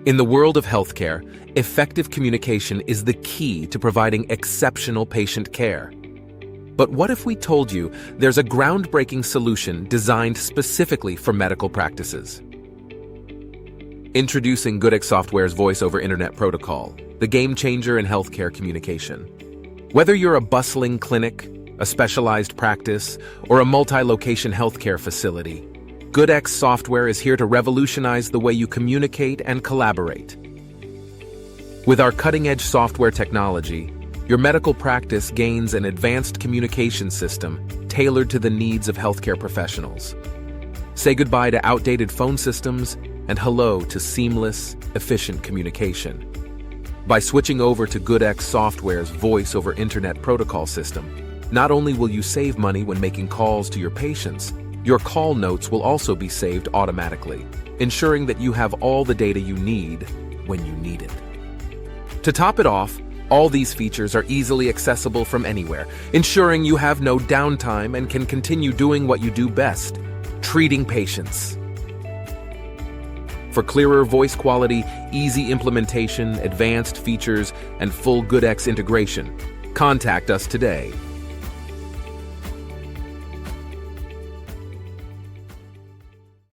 In the world of healthcare, effective communication is the key to providing exceptional patient care. But what if we told you there's a groundbreaking solution designed specifically for medical practices? Introducing GoodX Software's Voice over Internet Protocol, the game changer in healthcare communication. Whether you're a bustling clinic, a specialized practice, or a multi-location healthcare facility, GoodX Software is here to revolutionize the way you communicate and collaborate. With our cutting-edge software technology, your medical practice gains an advanced communication system tailored to the needs of healthcare professionals. Say goodbye to outdated phone systems and hello to seamless, efficient communication. By switching over to GoodX Software's Voice over Internet Protocol system, not only will you save money when making calls to your patients, your call notes will also be saved automatically, ensuring that you have all the data you need when you need it. To top it off, all these features are easily accessible from anywhere, ensuring you have no downtime and can continue doing what you do best, treating patients. For clearer voice quality, easy implementation, advanced features, and full GoodX integration, contact us today.